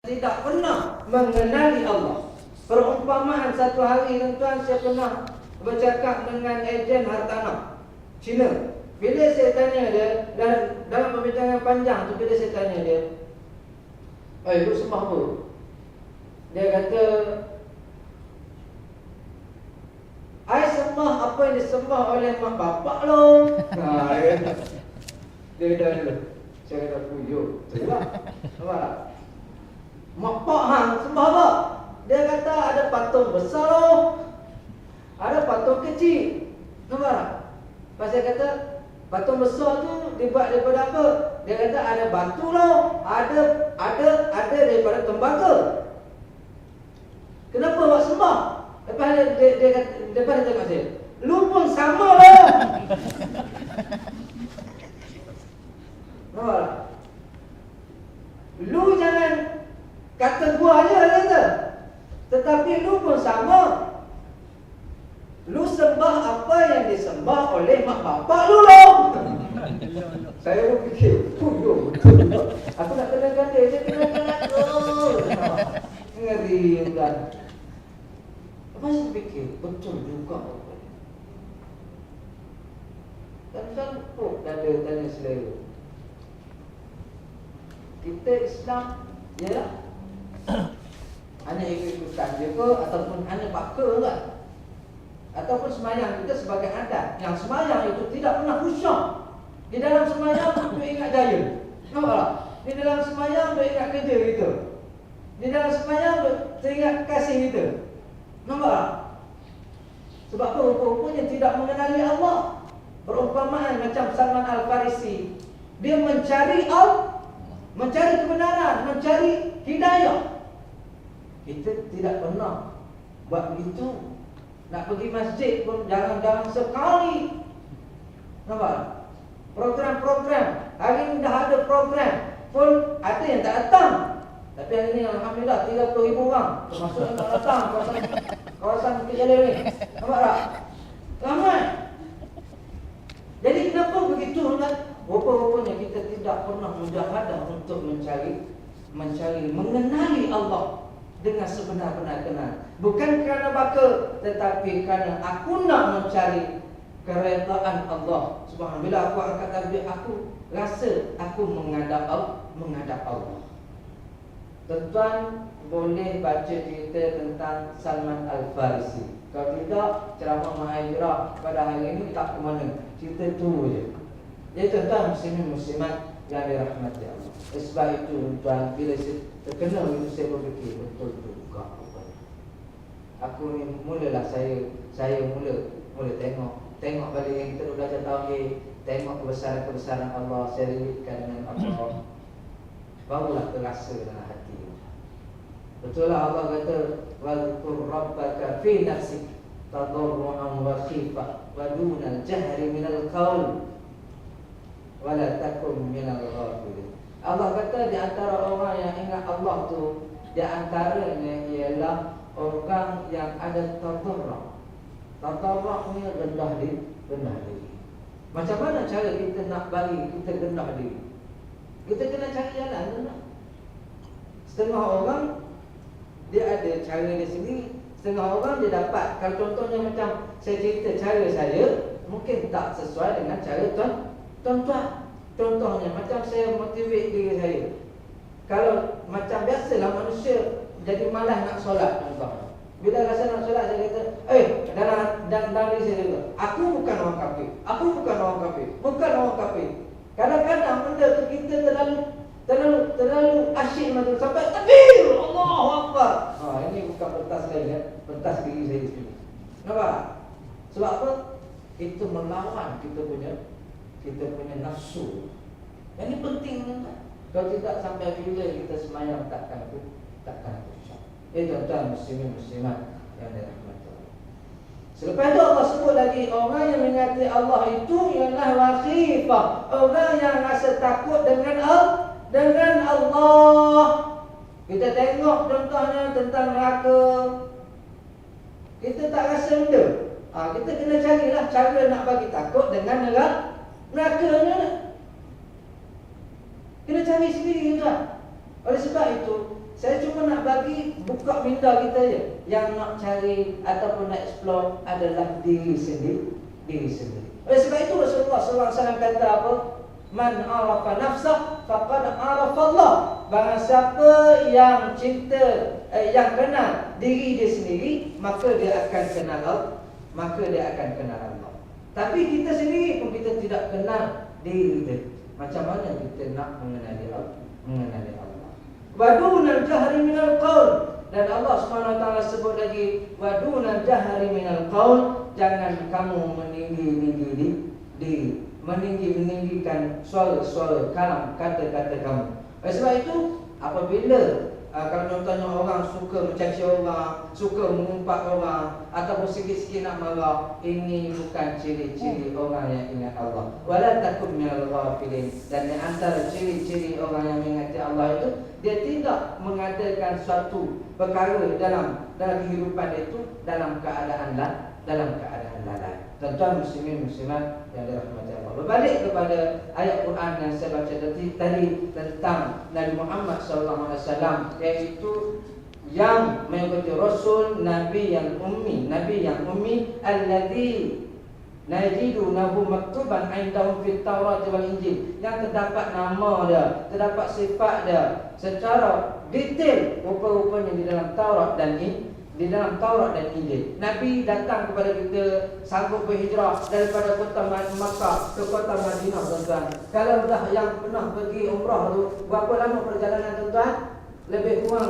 tidak pernah mengenali Allah. Perumpamaan satu hari tuan-tuan, saya pernah bercakap dengan ejen hartanah Cina. Bila saya tanya dia, dalam perbincangan panjang tu, bila saya tanya dia, lu sembah apa? Dia kata, I sembah apa yang disembah oleh mak bapak lo. Dia dah. Saya kata, puyuh. Itulah. Nampak tak? Mak pak hang sembah apa? Dia kata ada patung besar lo, ada patung kecil. Nampak tak? Pasal kata patung besar tu dibuat daripada apa? Dia kata ada batu lo, ada daripada tembaga. Kenapa awak sembah? Lepas dia kata, lepas dia tengok saya, lu pun sama lo. Nampak tak? Lu jangan kata gua aja, dia kata, tetapi lu pun sama. Lu sembah apa yang disembah oleh mak bapak lu lo. Saya pun fikir, betul juga. Aku nak kena dia kena aku. Ngeri kan. Lepas saya fikir, betul juga. Dan campur dada tanya selera. Kita Islam, ya, hanya ikut-ikutan je ke, ataupun hanya pakar kan? Ataupun semayang kita sebagai adat. Yang semayang itu tidak pernah khusyuk. Di dalam semayang dia ingat jaya. Nampak tak? Di dalam semayang dia ingat kerja kita. Di dalam semayang dia teringat kasih kita. Nampak tak? Sebab apa? Rupa-rupanya tidak mengenali Allah. Perumpamaan macam Salman Al-Farisi, dia mencari mencari kebenaran, mencari hidayah. Kita tidak pernah buat begitu. Nak pergi masjid pun jarang-jarang sekali. Nampak? Program-program. Hari ini dah ada program, pun ada yang tak datang. Tapi hari ini alhamdulillah 30,000 orang termasuk yang tak datang kawasan Bukit Jalil ni. Nampak tak? Ramai. Jadi kenapa begitu kan? Rupa-rupanya kita tidak pernah mujahadah untuk mencari mengenali Allah dengan sebenar-benar kenal. Bukan kerana baka, tetapi kerana aku nak mencari keredaan Allah Subhanahu. Bila aku angkat takbir, aku rasa aku menghadap Allah. Tuan-tuan boleh baca cerita tentang Salman Al-Farisi. Kalau tidak, ceramah Mahajirah pada hari ini tak ke mana. Cerita tu je. Jadi tuan-tuan muslimin muslimat yang dirahmati Allah. Sebab itu tuan, bila saya terkenal itu, saya berfikir betul juga. Aku ni mulalah saya mula tengok balik yang kita belajar tauhid, tengok kebesaran Allah, saya relitkan dengan Allah. Barulah terasa dalam hati. Betul lah Allah kata, "Wadhkur rabbaka fi nafsik tadarruan wa khifah wa dunal jahri minal qaul wa la takun minal ghafilin." Allah kata di antara orang yang ingat Allah tu, di antaranya ialah orang yang ada tadarruh. Tadarruh ni rendah diri. Macam mana cara kita nak bagi kita rendah diri? Kita kena cari jalan rendah. Setengah orang dia ada cara dia sendiri, setengah orang dia dapat. Kalau contohnya macam saya cerita cara saya, mungkin tak sesuai dengan cara tuan-tuan. Contohnya macam saya motivate diri saya. Kalau macam biasalah manusia jadi malas nak solat, tuan-tuan. Bila rasa nak solat, saya kata, dalam diri saya kata, aku bukan orang kafir. Bukan orang kafir. Kadang-kadang benda tu kita terlalu asyik macam sampai takbir, Allahu Akbar. Ini bukan pentas saya, pentas diri saya sendiri. Nampak? Sebab apa? Itu melawan kita punya nafsu. Yang ini penting kan? Kalau tidak sampai bila kita semayang takkan khusyuk. Tuan-tuan muslimin muslimat yang dirahmati Allah. Selepas itu Allah sebut lagi, orang yang mengingati Allah itu ialah wakhifah, orang yang rasa takut dengan Allah. Kita tengok contohnya tentang neraka, kita tak rasa benda. Kita kena carilah cara nak bagi takut dengan nerakanya. Kena cari sendiri tuan. Oleh sebab itu, saya lagi buka minda kita je. Yang nak cari ataupun nak explore adalah diri sendiri. Oleh sebab itu Rasulullah SAW kata apa? Man arafa nafsah faqad arafa Allah. Barang siapa yang cinta yang kenal diri dia sendiri, maka dia akan kenal Allah. Tapi kita sendiri pun kita tidak kenal diri kita. Macam mana kita nak mengenali Allah? Wadunal jahri minal qaul. Dan Allah SWT sebut lagi wadunal jahri minal qaul. Jangan kamu meninggikan suara kalam kata-kata kamu. Oleh sebab itu apabila kalau contohnya orang suka mencaci orang, suka mengumpat orang, ataupun sikit-sikit nak marah, ini bukan ciri-ciri orang yang ingat Allah. Wala takun minal ghafilin. Dan di antara ciri-ciri orang yang mengingati Allah itu, dia tidak mengadakan suatu perkara dalam kehidupan itu dalam keadaan lalai. Tuan-tuan muslimin muslimat yang dirahmati Allah. Berbalik kepada ayat Quran yang saya baca tadi tentang Nabi Muhammad SAW, iaitu yang mengikuti Rasul Nabi yang ummi alladzi najidunahu maktuban indahum fit Taurat wal Injil, yang terdapat nama dia, terdapat sifat dia secara detail rupa-rupanya di dalam Taurat dan Injil. Nabi datang kepada kita, sanggup berhijrah daripada kota Makkah ke kota Madinah, tuan-tuan. Kalau dah yang pernah pergi umrah tu, berapa lama perjalanan, tuan-tuan? Lebih kurang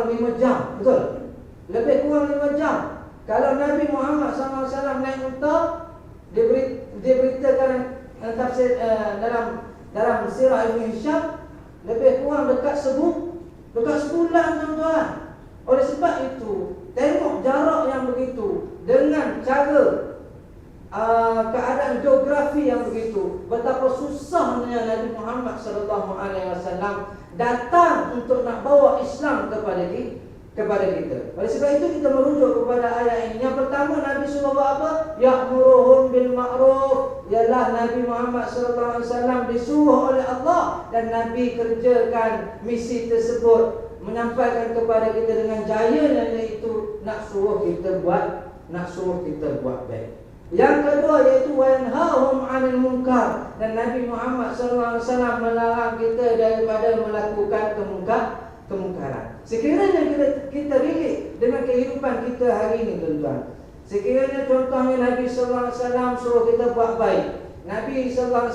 5 jam, betul? Lebih kurang 5 jam. Kalau Nabi Muhammad SAW naik unta, dia beritakan tafsir dalam sirah Ibn Hisham, lebih kurang dekat sebulan, tuan-tuan. Oleh sebab itu, tengok jarak yang begitu dengan cara keadaan geografi yang begitu, betapa susahnya Nabi Muhammad SAW datang untuk nak bawa Islam kepada kita. Oleh sebab itu kita merujuk kepada ayat ini. Yang pertama, Nabi suruh buat apa? Ya'muruhum bil ma'ruf. Ialah Nabi Muhammad SAW disuruh oleh Allah, dan Nabi kerjakan misi tersebut, menyampaikan kepada kita dengan jayanya, iaitu nak suruh kita buat baik. Yang kedua iaitu wa yanhahum 'anil munkar, dan Nabi Muhammad SAW melarang kita daripada melakukan kemungkaran. Sekiranya kita relate dengan kehidupan kita hari ini, tuan-tuan. Sekiranya contohnya Nabi SAW suruh kita buat baik, Nabi SAW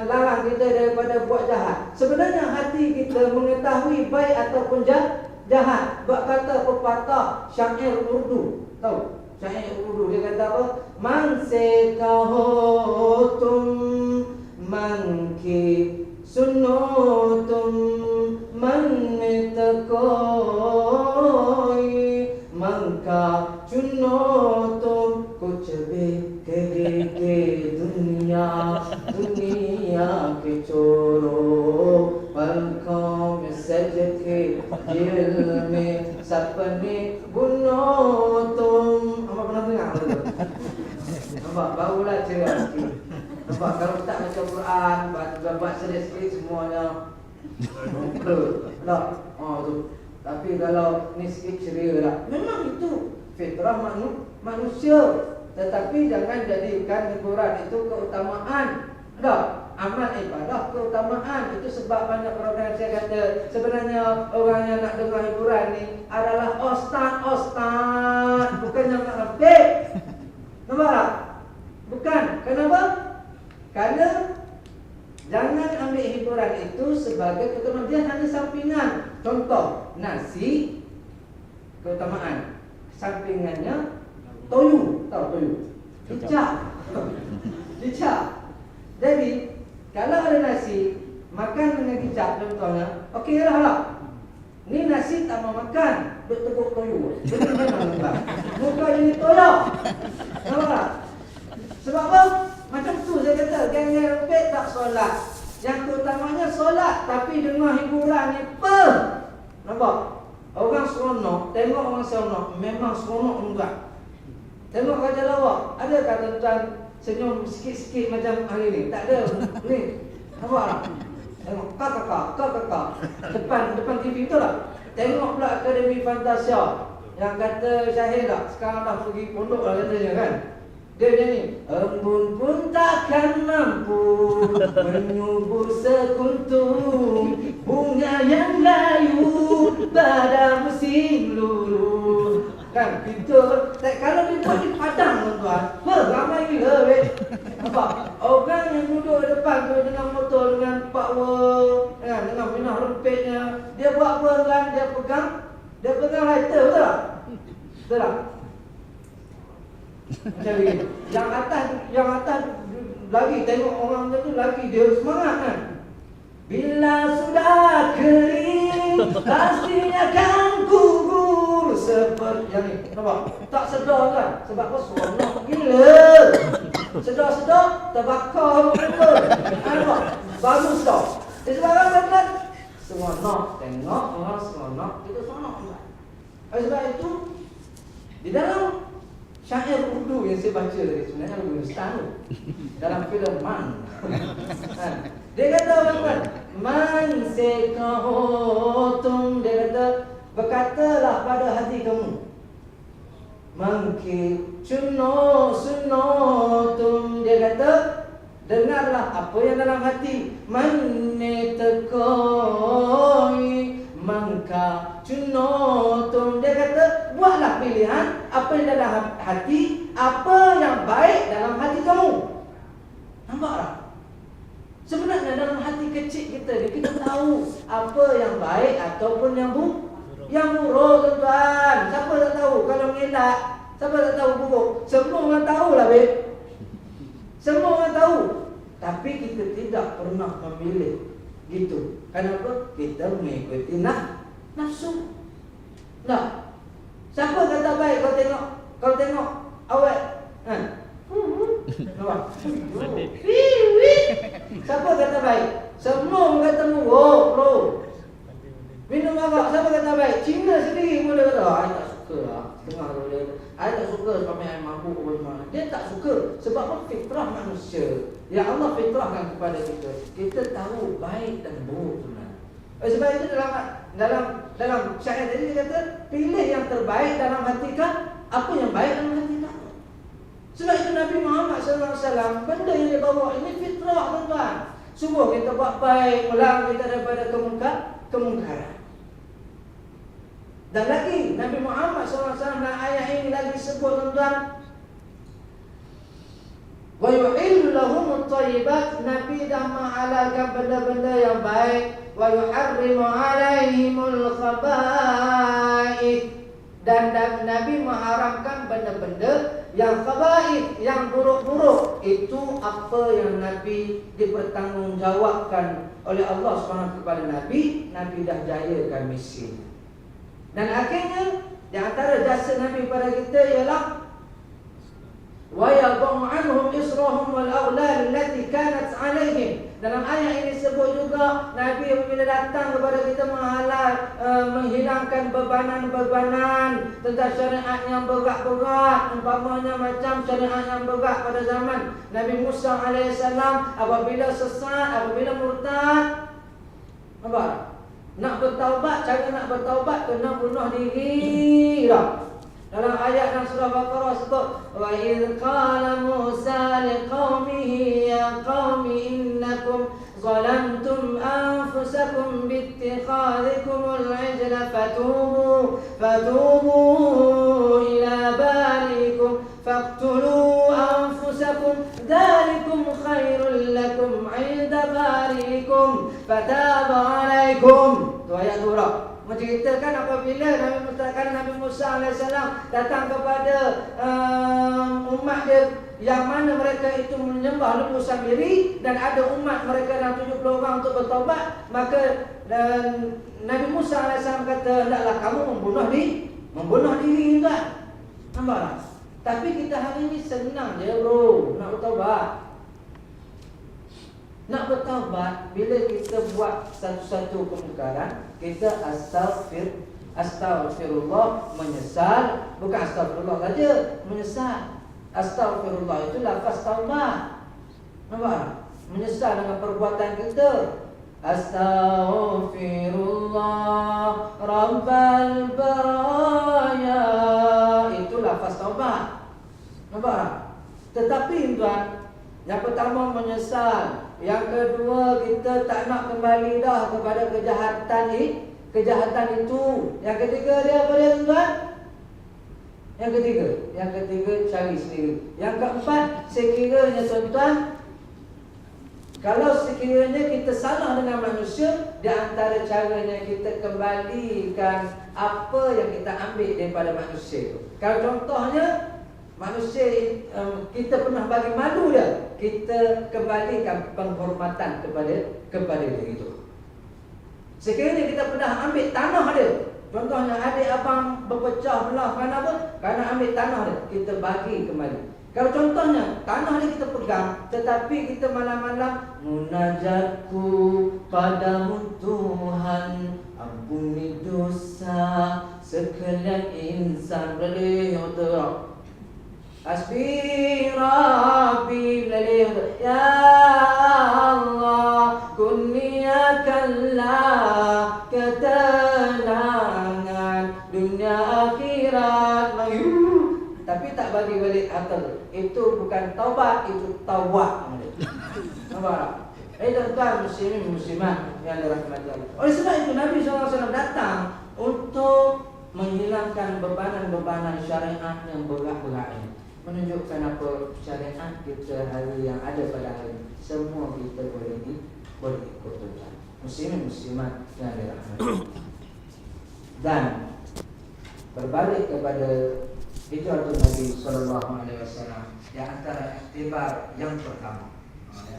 larang kita daripada buat jahat. Sebenarnya hati kita mengetahui baik ataupun jahat. Bak kata pepatah syair Urdu, tahu? Syair Urdu dia kata apa? Man sekahotum manki sunnutum man takoi mangka chunnotum kuch bhi ke dunia ke choro palkon mein sajke dil mein sapne bunotum. Apa pernah dengar tu? Nampak barulah cerita sikit. Nampak kalau tak baca Quran, baca sedikit semuanya tak. Tu. Tapi kalau ni sikit ceria lah. Memang itu fitrah manusia. Tetapi jangan jadikan hiburan itu keutamaan. Amal ibadah keutamaan. Itu sebab banyak orang yang saya kata, sebenarnya orang yang nak dengar hiburan ni adalah ustaz, bukan yang nak habib. Nampak tak? Bukan. Kenapa? Kerana jangan ambil hiburan itu sebagai keutamaan. Dia hanya sampingan. Contoh, nasi keutamaan, sampingannya toyu. Tahu toyu? Kicap. Jadi kalau ada nasi makan dengan kicap, contohnya, okey lah. Ni nasi tak mau makan, duk teguk toyu. Jadi memang lembab. Muka jadi toyo. Nampak tak? Sebab apa? Macam tu saya kata, geng-geng rempit tak solat. Yang keutamanya solat, tapi dengar hiburan ni apa? Nampak? Orang seronok, tengok orang seronok, memang seronok juga. Tengok Raja Lawak, adakah tuan-tuan senyum sikit-sikit macam hari ni? Tak ada. Ni, nampak tak? Tengok kakak. Depan TV tu lah. Tengok pula Akademi Fantasia yang kata Syahid tak, sekarang dah pergi pondok lah katanya kan. Dia nyanyi, embun pun takkan mampu menyubur sekuntum bunga yang layu pada musim lulu. Kan, kita kalau dibuat di Padang tuan-tuan, ramai gila weh. Nampak? Orang yang duduk depan tu dengan motor, dengan power, dengan minah rempitnya, dia buat apa kan? Dia pegang lighter, betul tak? Betul tak? Macam ni. Yang atas lagi tengok orang tu lagi dia semangat kan. Bila sudah kering pastinya akan gugur seperti yang ni. Nampak? Tak sedar kan? Sebab apa? Seronok gila. Sedar-sedar terbakar muka. Nampak? Bagus tak? Sebab apa kan? Seronok. Tengok orang seronok, kita seronok juga. Sebab itu di dalam syair Urdu yang saya baca tadi, sebenarnya lagu Hindustan tu, dalam filem Man. Dia kata apa? Man se kaho tum, dia kata berkatalah pada hati kamu. Mangki sunno tum, dia kata dengarlah apa yang dalam hati. Manne tekoi mangka cunotum, dia kata buatlah pilihan apa yang dalam hati, apa yang baik dalam hati kamu. Nampak tak? Sebenarnya dalam hati kecil kita ni, kita tahu apa yang baik ataupun yang buruk, tuan-tuan. Siapa tak tahu kalau mengelak? Siapa tak tahu buruk? Semua orang tahulah, babe. Semua orang tahu. Tapi kita tidak pernah memilih gitu. Kenapa? Kita mengikuti nafsu. Nah, siapa kata baik kau tengok awet? Nampak? Siapa kata baik? Semua kata bro. Minum agak, siapa kata baik? Cina sendiri pun dia kata, I tak suka lah. Setengah tu dia kata, I tak suka sampai I mabuk apa semua. Dia tak suka sebab apa? Fitrah manusia. Ya Allah fitrahkan kepada kita. Kita tahu baik dan buruk sebenarnya. Sebab itu dalam syair tadi dia kata, pilih yang terbaik dalam hati kan, apa yang baik dalam hati kan. Sebab itu Nabi Muhammad SAW, benda yang dia bawa ini fitrah, tuan-tuan. Suruh kita buat baik, ulang kita daripada kemungkaran. Dan lagi Nabi Muhammad SAW dalam ayat ini lagi sebut, tuan-tuan, wa yuhillu lahumut thayyibat, Nabi dah menghalalkan benda-benda yang baik, wa yuharrimu alaihimul khaba'ith, dan Nabi mengharamkan benda-benda yang khaba'ith, yang buruk-buruk. Itu apa yang Nabi dipertanggungjawabkan oleh Allah SWT kepada Nabi. Nabi dah jayakan misi. Dan akhirnya di antara jasa Nabi pada kita ialah wa yadh'u anhum israhum wal aghlal allati kanat 'alaihim. Dalam ayat ini sebut juga Nabi apabila datang kepada kita menghilangkan bebanan-bebanan tentang syariat yang berat-berat, umpamanya macam syariat yang berat pada zaman Nabi Musa alaihissalam apabila sesat, apabila murtad. Nampak? Nak bertaubat, cara nak bertaubat kena bunuh diri lah. Dalam ayat dalam surah Baqarah sebut wa idz qala Musa liqaumihi ya qaumi innakum zalamtum anfusakum biittikhadhikumul ijla fatubu ila barikum faqtulu anfusakum dzalikum khairul lakum 'inda barikum fataba 'alaikum. Tu ayat tu lah. Menceritakan apabila Nabi Musa AS datang kepada umat dia yang mana mereka itu menyembah lembu sendiri, dan ada umat mereka dalam 70 orang untuk bertaubat, maka Nabi Musa AS kata, hendaklah kamu membunuh diri juga. Nampak tak? Tapi kita hari ini senang je bro nak bertaubat. Nak bertaubat bila kita buat satu-satu kemungkaran, kita astaghfirullah, menyesal. Bukan astaghfirullah saja, menyesal. Astaghfirullah itu lafaz taubat. Nampak? Menyesal dengan perbuatan kita. Astaghfirullah Rabbal baraya. Itu lafaz taubat. Nampak? Tetapi tuan, yang pertama menyesal, yang kedua kita tak nak kembali dah kepada kejahatan itu. Yang ketiga dia apa dia tuan? Yang ketiga cari sendiri. Yang keempat, sekiranya tuan-tuan, kalau sekiranya kita salah dengan manusia, di antara caranya kita kembalikan apa yang kita ambil daripada manusia itu. Kalau contohnya manusia kita pernah bagi malu dia, kita kembalikan penghormatan kepada dia itu. Sekiranya kita pernah ambil tanah dia, contohnya adik abang berpecah belah kerana apa? Kerana ambil tanah dia, kita bagi kembali. Kalau contohnya tanah dia kita pegang, tetapi kita malam-malam munajatku padamu Tuhan, ampuni dosa sekalian insan. Boleh untuk Hasbi Rabbi lalih ya Allah kunniakanlah ketenangan dunia akhirat. Tapi tak bagi balik harta. Itu bukan taubat, itu tawak. Nampak? Tuan muslimin muslimat yang dirahmati Allah. Oleh sebab itu Nabi SAW datang untuk menghilangkan bebanan-bebanan syariat yang berat-berat ini. Menunjukkan apa syariat kita hari yang ada pada hari ini, semua kita boleh ikut tuan. Muslimin muslimat yang dirahmati. Dan berbalik kepada hijratul Nabi SAW, di antara iktibar yang pertama.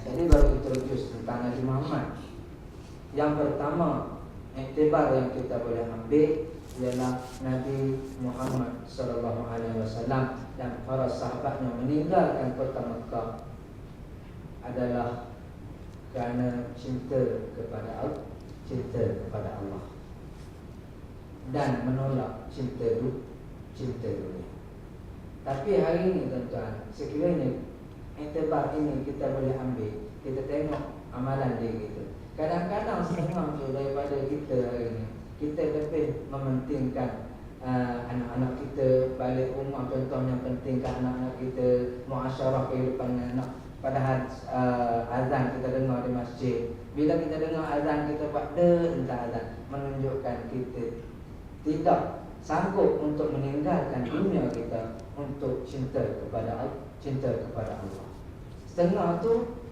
Jadi baru introduce tentang Nabi Muhammad. Yang pertama iktibar yang kita boleh ambil ialah Nabi Muhammad SAW dan para sahabatnya meninggalkan kota Mekah adalah kerana cinta kepada Allah dan menolak cinta dunia. Tapi hari ini tuan-tuan, sekiranya iktibar ini kita boleh ambil, kita tengok amalan diri kita. Kadang-kadang setengah tu daripada kita hari ini, kita lebih mementingkan anak-anak kita balik rumah. Contohnya pentingkan anak-anak kita muasyarah kehidupan anak. Padahal azan kita dengar di masjid. Bila kita dengar azan, kita buat entah azan, menunjukkan kita tidak sanggup untuk meninggalkan dunia kita untuk cinta kepada Allah. Setengah tu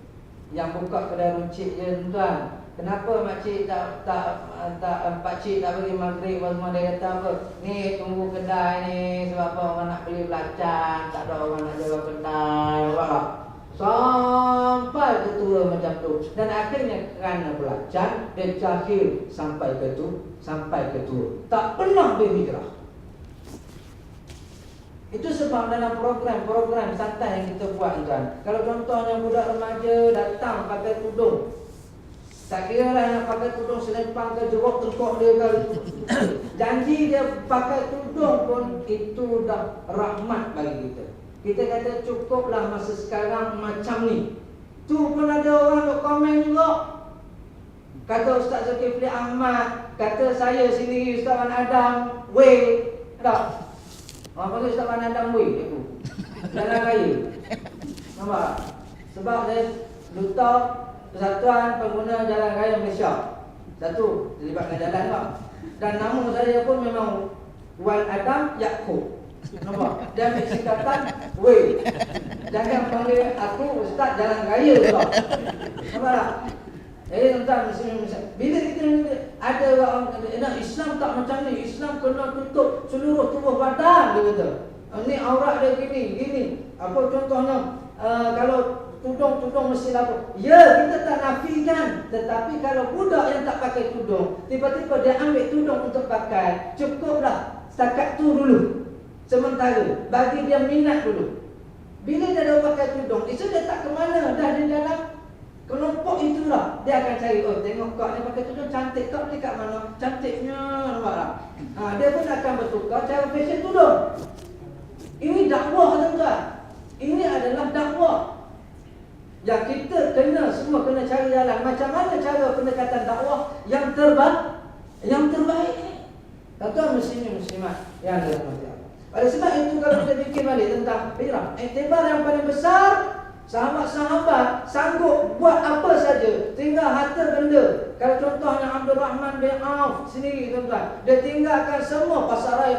yang buka kedai runcit je tuan. Kenapa makcik pakcik tak bagi maghrib? Semua dia kata apa? Ni tunggu kedai ni sebab apa? Orang nak beli belacan, tak ada orang nak jaga kedai. Nampak? Sampai ketua macam tu. Dan akhirnya kerana belacan, dia jahil sampai ketua. Tak pernah berhijrah. Itu sebab dalam program santai yang kita buat tuan. Kalau contohnya budak remaja datang pakai tudung, tak kira lah nak pakai tudung selempang ke jeruk terkok dia ke, janji dia pakai tudung pun itu dah rahmat bagi kita. Kita kata cukuplah masa sekarang macam ni. Tu pun ada orang duk komen juga. Kata Ustaz Zulkifli Ahmad, kata saya sendiri Ustaz Wan Adam, tak. Orang panggil Ustaz Wan Adam itu jalan raya. Nampak? Sebab saya Duta Persatuan Pengguna Jalan Raya Malaysia. Satu, terlibat dengan jalan tak. Dan nama saya pun memang Wan Adam Yaakob. Nampak? Dia ambil singkatan Jangan panggil aku Ustaz Jalan Raya tak. Nampak tak? Tuan-tuan, bila kita ada orang kata Islam tak macam ni, Islam kena tutup seluruh tubuh badan, dia kata. Ni aurat dia gini. Apa contohnya? Kalau tudung mesti apa? Ya, kita tak nafikan. Tetapi kalau budak yang tak pakai tudung, tiba-tiba dia ambil tudung untuk pakai, cukuplah setakat tu dulu. Sementara bagi dia minat dulu. Bila dia dah pakai tudung, itu dia tak ke mana, dah di dalam kelompok itulah dia akan cari, tengok kau ni pakai tudung cantik, kau ni kat mana? Cantiknya, nampak tak? Dia pun akan bertukar cara fashion tudung. Ini dakwah tuan-tuan. Ini adalah dakwah. Yang kita semua kena cari jalan macam mana cara pendekatan dakwah yang terbaik ni. Tuan-tuan muslimat yang dirahmati Allah. Oleh sebab itu kalau kita fikir balik tentang hijrah, iktibar yang paling besar, sahabat-sahabat sanggup buat apa saja, tinggal harta benda. Kalau contohnya Abdul Rahman bin Auf sendiri tuan-tuan, dia tinggalkan semua pasar raya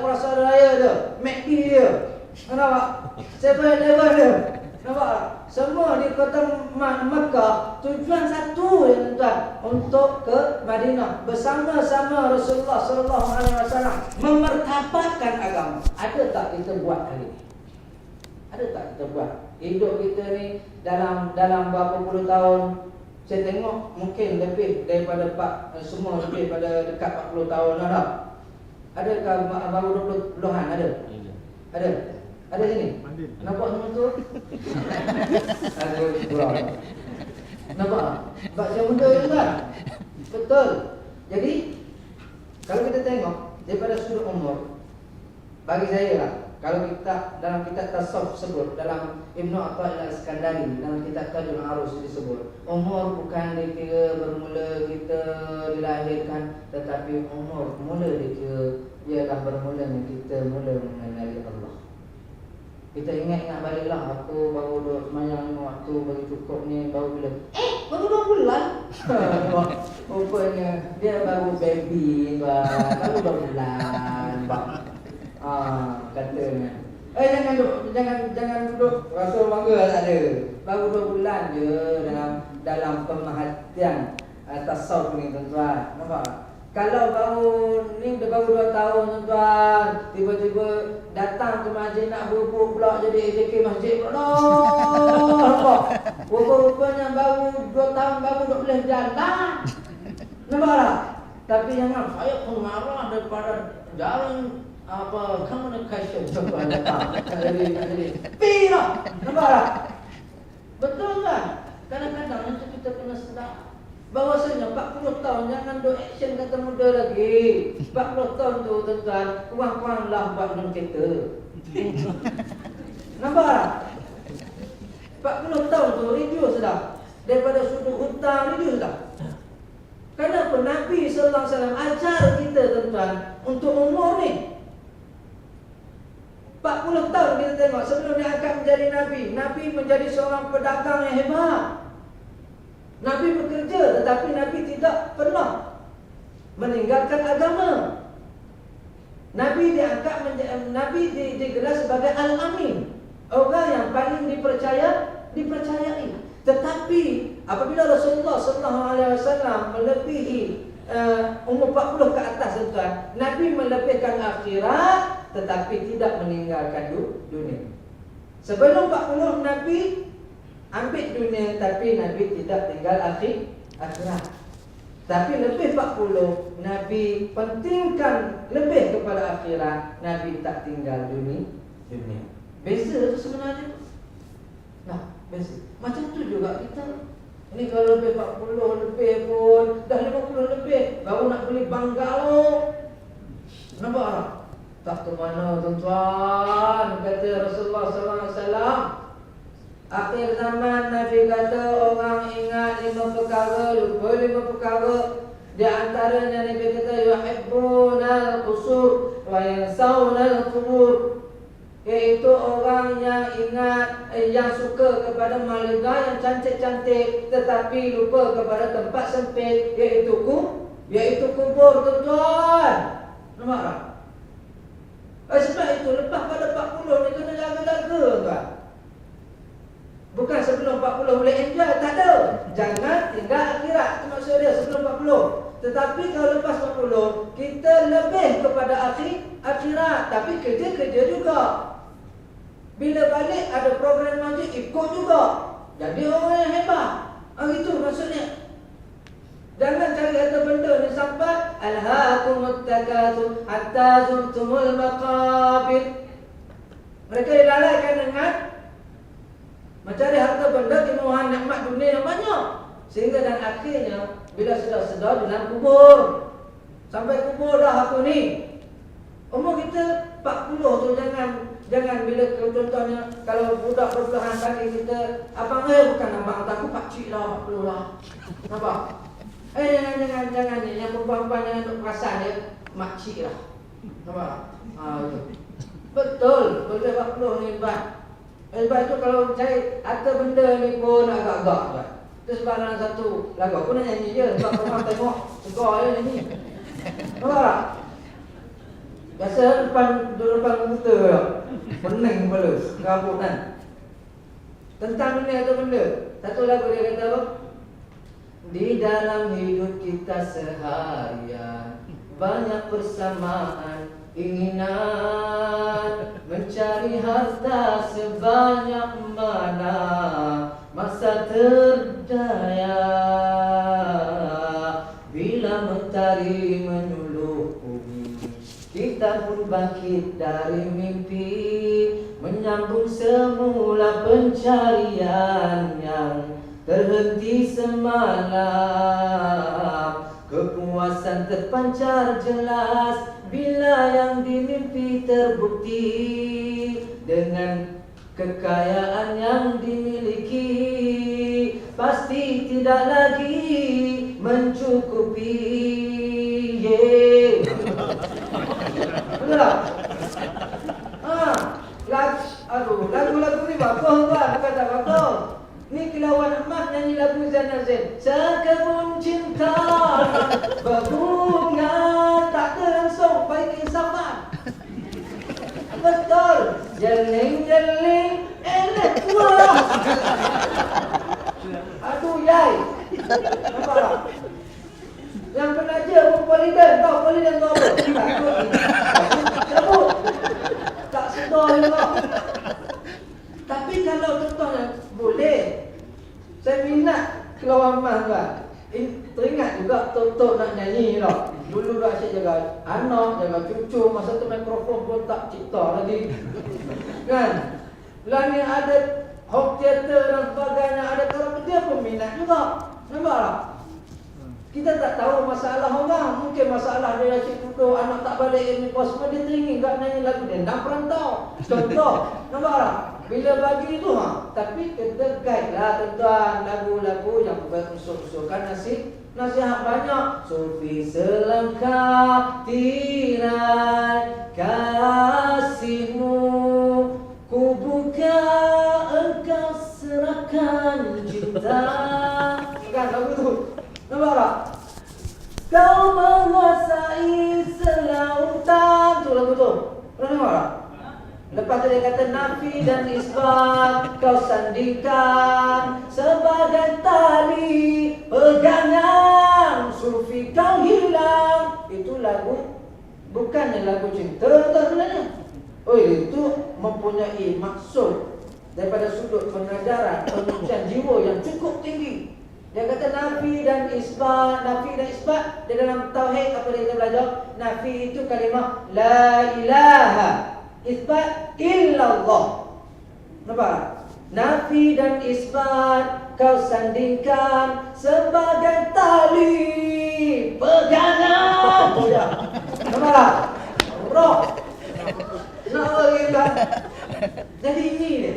dia, McD dia, nampak? 7-Eleven dia, nampak? Semua di kota Makkah, tujuan satu ya tuan-tuan, untuk ke Madinah bersama-sama Rasulullah sallallahu alaihi wasallam memertabatkan agama. Ada tak kita buat hari ini? Ada tak kita buat? Hidup kita ni dalam berapa puluh tahun, saya tengok mungkin lebih daripada semua lebih pada dekat 40 tahun dah. Adakah baru 20-an ada? Ada. Ada sini? Nampak semua tu? Ada kurang. Nampak? Baca muda juga. Betul. Jadi kalau kita tengok daripada sudut umur, bagi saya lah, kalau kita dalam kitab tasawuf sebut, dalam Ibnu Athaillah Al-Iskandari dalam kitab Tajul Arus disebut, umur bukan dikira bermula kita dilahirkan, tetapi umur mula dikira ialah bermulanya kita mula mengenali Allah. Kita ingat baliklah, aku baru duduk semayang waktu bagi cukup ni baru bila baru 2 bulan. Rupanya dia baru baby, baru 2 bulan. Katanya jangan duduk rasa bangga tak ada. Baru 2 bulan je dalam pemerhatian tasawuf ni tuan-tuan. Nampak? Kalau baru 2 tahun tuan-tuan, tiba-tiba datang ke masjid nak berhubung pula jadi AJK masjid pula. Nampak? Rupa-rupanya baru 2 tahun baru tak boleh jalan. Nampak tak? Tapi jangan, saya pun marah daripada jalan communication tuan-tuan datang. Jadi pira. Nampak tak? Betul kan? Kadang-kadang itu kita kena sedar bahawasanya 40 tahun jangan do action kata muda lagi. 40 tahun tu tuan-tuan, kurang-kuranglah buat dengan kereta. Nampak tak? 40 tahun tu reduce dah. Daripada sudut hutang reduce dah. Kenapa Nabi sallallahu alaihi wasallam ajar kita tuan-tuan untuk umur ni 40 tahun kita tengok sebelum dia akan menjadi Nabi. Nabi menjadi seorang pedagang yang hebat. Nabi bekerja tetapi Nabi tidak pernah meninggalkan agama. Nabi diangkat Nabi digelar sebagai Al-Amin, orang yang paling dipercayai. Tetapi apabila Rasulullah sallallahu alaihi wasallam melebihi umur 40 ke atas tuan, Nabi melebihkan akhirat tetapi tidak meninggalkan dunia. Sebelum 40 Nabi ambil dunia tapi Nabi tidak tinggal akhirat. Tapi lebih 40 Nabi pentingkan lebih kepada akhirat, Nabi tak tinggal dunia. Beza tu sebenarnya. Nah, beza. Macam tu juga kita. Ini kalau lebih 40 lebih pun, dah 50 lebih baru nak beli bangalo. Nampak tak? Tak ke mana tuan-tuan, kata Rasulullah sallallahu alaihi wasallam. Akhir zaman Nabi kata orang ingat 5 perkara, lupa 5 perkara. Di antaranya Nabi kata yuhibbunal qusur wa yansawunal qubur, iaitu orang yang ingat yang suka kepada malaikat yang cantik-cantik tetapi lupa kepada tempat sempit, iaitu kubur tuan-tuan. Nampak tak? Sebab itu lepas pada 40 ni kena jaga-jaga tuan. Bukan sebelum 40 boleh enjoy, tak ada. Jangan tinggal akhirat, itu maksud dia sebelum 40. Tetapi kalau lepas 40, kita lebih kepada akhirat, tapi kerja-kerja juga. Bila balik ada program masjid, ikut juga. Jadi orang yang hebat. Itu maksudnya. Jangan cari harta benda ni sampai alhaakumut takatsur hatta zurtumul maqabir. Mereka dilalaikan dengan mencari harta benda, kemewahan nikmat dunia yang banyak, sehingga dan akhirnya bila sudah sedar dalam kubur, sampai kubur dah aku ni. Umur kita 40 tu jangan bila contohnya kalau budak berbelahan kaki kita, abang bukan abang aku pakcik lah 40 lah. Nampak? Jangan ni yang perempuan jangan untuk perasan dia makcik lah. Nampak? Betul, boleh 40 ni Sebab tu kalau cari harta benda ni pun agak-agak kan. Itu sebab dalam satu lagu aku nak nyanyi je sebab orang tengok segar je nyanyi. Nampak tak? Biasa depan komputer tak? Pening kepala, rambut kan. Tentang dunia tu benda. Satu lagu dia kata apa? Di dalam hidup kita seharian banyak persamaan, inginan mencari harta sebanyak mana, masa terdaya bila mentari menyuluh bumi, kita pun bangkit dari mimpi, menyambung semula pencarian yang terhenti semalam. Kepuasan terpancar jelas bila yang dimimpi terbukti, dengan kekayaan yang dimiliki pasti tidak lagi mencukupi. Betul tak? Lagu-lagu ni bagus kan? Bukan tak bagus. Ni Kilauan Ahmad nyanyi lagu Zainal Zain. Sekebun cinta berbunga tak langsung baik insafan. Betul. Jeling-jeling elek tua. Aduh yai. Nampak tak? Yang penaja pun poliden. Tahu poliden tu apa? Cabut. Tak sedar juga. Tapi kalau contohnya boleh, saya minat Kilauan Ahmad kan. Teringat juga Tok nak nyanyi tau. Dulu dah asyik jaga anak, jaga cucu. Masa tu mikrofon pun tak cipta lagi. Kan? Lah ni ada home theater dan sebagainya. Ada kalau dia pun minat juga. Nampak tak? Kita tak tahu masalah orang. Mungkin masalah dia asyik duduk, anak tak balik ilmu kos. Semua dia teringin kat nyanyi lagu dia. Nak perantau. Contoh. Nampak tak? Bila bagi tu tapi kita guide lah tuan-tuan lagu-lagu yang usul-usulkan nasihat banyak. Sufi selangkah tirai kasihmu, ku buka engkau serahkan cinta. Kan lagu tu. Nampak tak? Kau menguasai selautan. Tu lagu tu. Pernah dengar tak? Lepas tu dia kata nafi dan isbat kau sandingkan sebagai tali pegangan, sufi kau hilang. Itu lagu bukannya lagu cinta sebenarnya. Oh itu mempunyai maksud daripada sudut pengajaran, penyucian jiwa yang cukup tinggi. Dia kata nafi dan isbat. Nafi dan isbat di dalam tauhid apa dia belajar? Nafi itu kalimah la ilaha, isbat illallah. Nampak? Nafi dan isbat kau sandingkan sebagai tali pegangan. Oh ya. Nampak? Bro. Nak lagi kan? Jadi ini dia.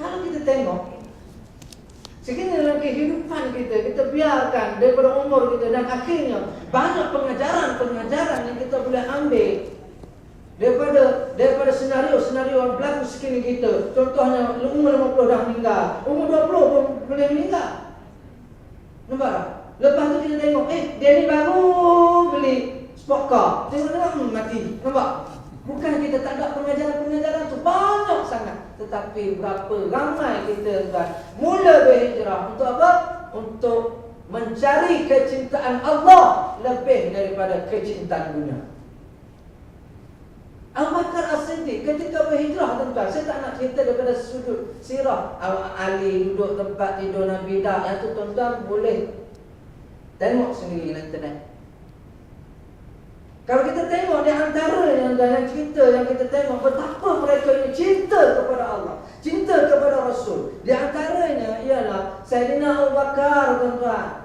Kalau kita tengok sekiranya dalam kehidupan kita biarkan daripada umur kita dan akhirnya banyak pengajaran yang kita boleh ambil daripada senario yang berlaku sekeliling kita. Contohnya umur 50 dah meninggal, umur 20 pun boleh meninggal. Nampak tak? Lepas tu kita tengok, dia ni baru beli sport car, tengok mati. Nampak? Bukan kita tak ada pengajaran tu banyak sangat. Tetapi berapa ramai kita mula berhijrah untuk apa? Untuk mencari kecintaan Allah lebih daripada kecintaan dunia. Abu Bakar As-Siddiq ketika berhijrah, tuan-tuan, saya tak nak cerita daripada sudut sirah. Ali duduk tempat tidur Nabi dah. Yang tu tuan-tuan boleh tengok sendiri di internet. Kalau kita tengok di antara yang cerita yang kita tengok betapa mereka ini cinta kepada Allah, cinta kepada Rasul. Di antaranya ialah Sayyidina Abu Bakar, tuan-tuan.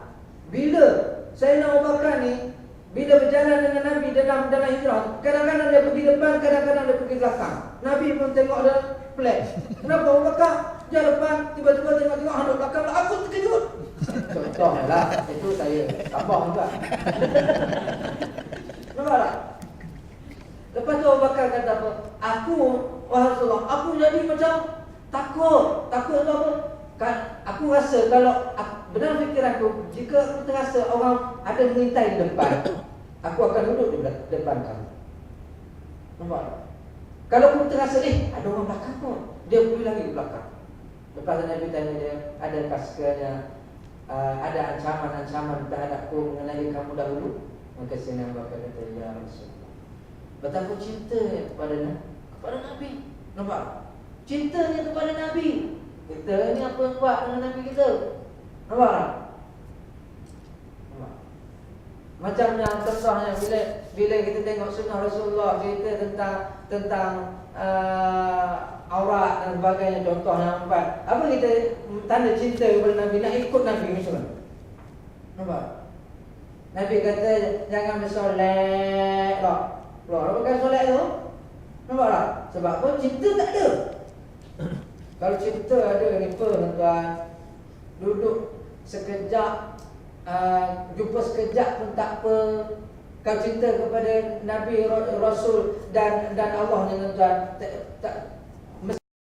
Bila Sayyidina Abu Bakar ni Bila berjalan dengan Nabi dalam hijrah, kadang-kadang dia pergi depan, kadang-kadang dia pergi belakang. Nabi pun tengok dia pelik. Kenapa Abu Bakar dia depan, tiba-tiba tengok ada belakang, aku terkejut. Contohlah, itu saya tambah juga. Nampak tak? Lepas tu Abu Bakar kata apa? Wahai Rasulullah, aku jadi macam takut. Takut tu apa? Aku rasa kalau benar fikir aku, jika aku terasa orang ada mengintai di depan, aku akan duduk di depan kamu. Nampak tak? Kalau aku terasa ada orang belakang pun, dia pergi lagi di belakang. Lepas Nabi tanya dia, adakah sekiranya ada ancaman-ancaman terhadapku mengenai kamu dahulu? Maka Sayyidina Abu Bakar kata, ya Rasulullah, betapa cintanya kepada Nabi. Nampak? Cintanya kepada Nabi. Kita ni apa yang buat dengan Nabi kita? Nampak tak? Nampak? Macamnya contohnya bila kita tengok sunnah Rasulullah cerita tentang aurat dan sebagainya, contohnya empat. Apa kita tanda cinta kepada Nabi, nak ikut Nabi misalnya. Nampak? Nabi kata jangan bersolek lah. Apa kan solek tu? Nampak tak? Sebab apa? Cinta tak ada. Kalau cinta ada ni tuan-tuan, duduk sekejap, jumpa sekejap pun tak apa. Kalau cinta kepada Nabi, Rasul dan Allah ni tuan-tuan,